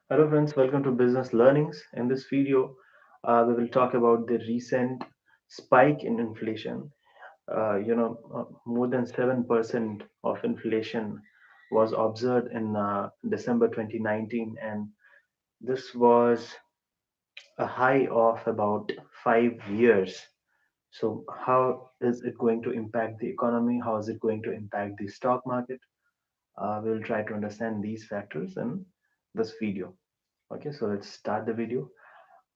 Hello friends, welcome to Business Learnings. In this video, we will talk about the recent spike in inflation. More than 7% of inflation was observed in December 2019, and this was a high of about 5 years. So, how is it going to impact the economy? How is it going to impact the stock market? We will try to understand these factors in this video. Okay, so let's start the video.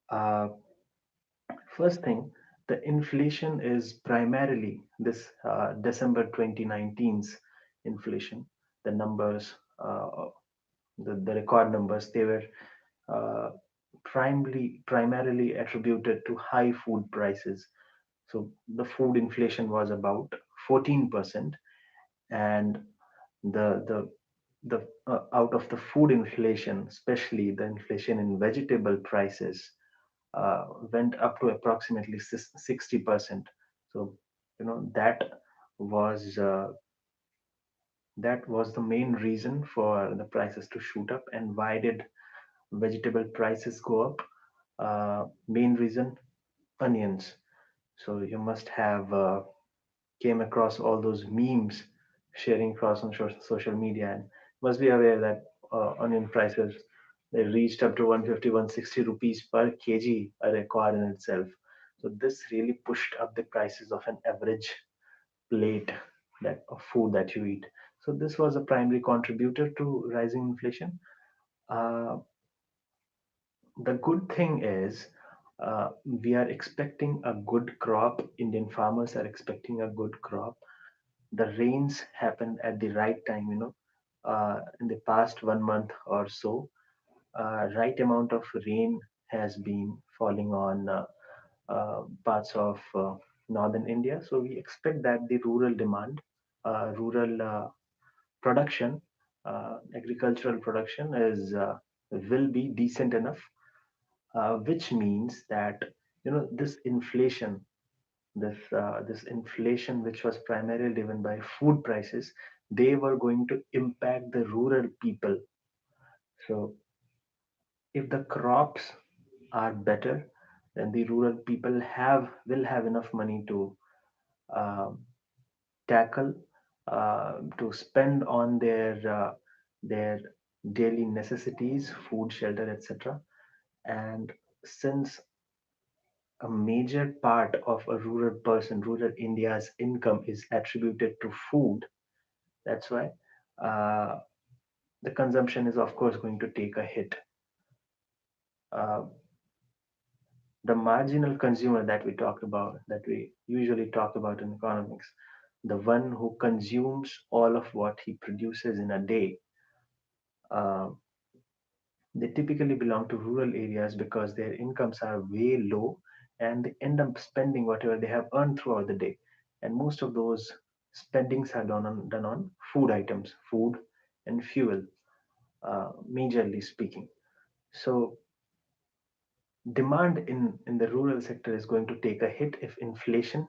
Uh, First thing, the inflation is primarily this December 2019's inflation. The numbers, the record numbers, they were uh, primarily attributed to high food prices. So the food inflation was about 14%, and the out of the food inflation, especially the inflation in vegetable prices, went up to approximately 60%. So, that was the main reason for the prices to shoot up. And why did vegetable prices go up? Main reason, onions. So you must have came across all those memes sharing across on social media, and must be aware that onion prices, they reached up to 150, 160 rupees per kg, a record in itself. So this really pushed up the prices of an average plate that of food that you eat. So this was a primary contributor to rising inflation. Uh, the good thing is, we are expecting a good crop. Indian farmers are expecting a good crop. The rains happened at the right time, in the past 1 month or so. Right amount of rain has been falling on parts of northern India. So we expect that the rural demand, rural production, agricultural production is will be decent enough, which means that this inflation, which was primarily driven by food prices, they were going to impact the rural people. So if the crops are better, then the rural people will have enough money to um tackle, to spend on their daily necessities, food, shelter, etc. And since a major part of a rural India's income is attributed to food, that's why uh, the consumption is, of course, going to take a hit. Uh, the marginal consumer that we talk about, that we usually talk about in economics, the one who consumes all of what he produces in a day, uh, they typically belong to rural areas because their incomes are way low, and they end up spending whatever they have earned throughout the day. And most of those spendings are done on food items, food and fuel, majorly speaking. So demand in the rural sector is going to take a hit if inflation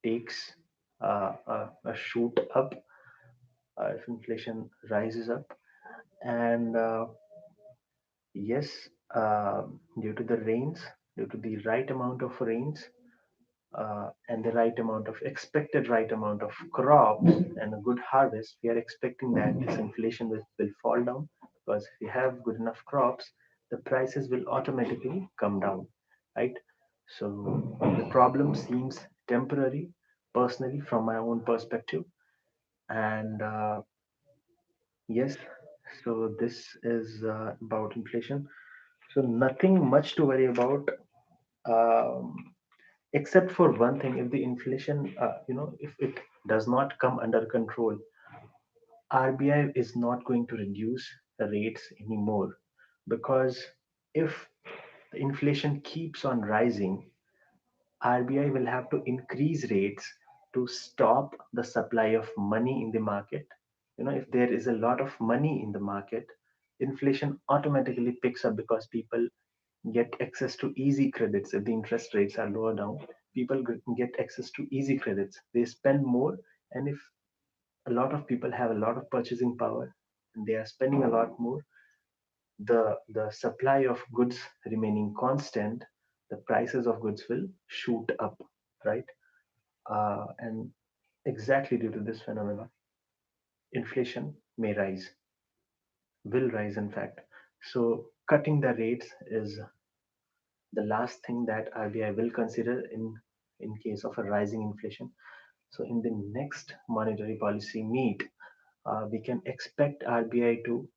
takes a shoot up, if inflation rises up. And yes, due to the rains, due to the right amount of rains, and the right amount of expected right amount of crops and a good harvest, we are expecting that this inflation will fall down, because if we have good enough crops, the prices will automatically come down, right? So the problem seems temporary, personally, from my own perspective. And yes, so this is about inflation. So nothing much to worry about, um, except for one thing. If the inflation, if it does not come under control, RBI is not going to reduce the rates anymore, because if the inflation keeps on rising, RBI will have to increase rates to stop the supply of money in the market. If there is a lot of money in the market, inflation automatically picks up, because people get access to easy credits. If the interest rates are lower down, people get access to easy credits. They spend more, and if a lot of people have a lot of purchasing power and they are spending a lot more, the supply of goods remaining constant, the prices of goods will shoot up, right? And exactly due to this phenomenon, inflation may rise, will rise, in fact. So, cutting the rates is the last thing that RBI will consider in case of a rising inflation. So, in the next monetary policy meet, we can expect RBI to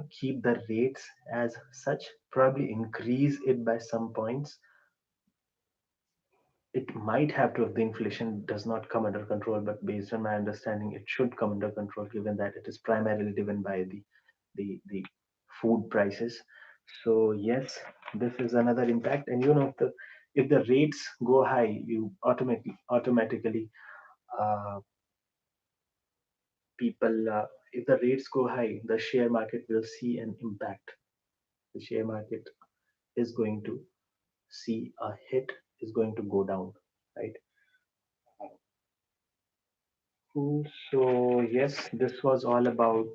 keep the rates as such, probably increase it by some points. It might have to if the inflation does not come under control, but based on my understanding, it should come under control given that it is primarily driven by the food prices. So yes, this is another impact. And if the rates go high, you automatically uh, people if the rates go high, the share market will see an impact. The share market is going to see a hit, is going to go down, right? So yes, this was all about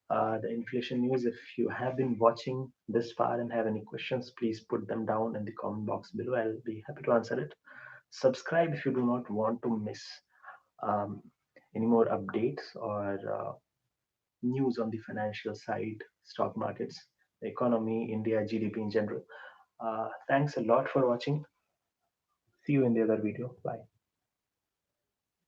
the inflation news. If you have been watching this far and have any questions, please put them down in the comment box below. I'll be happy to answer it. Subscribe if you do not want to miss um, any more updates or news on the financial side, stock markets, the economy, India, GDP in general. Thanks a lot for watching. See you in the other video. Bye.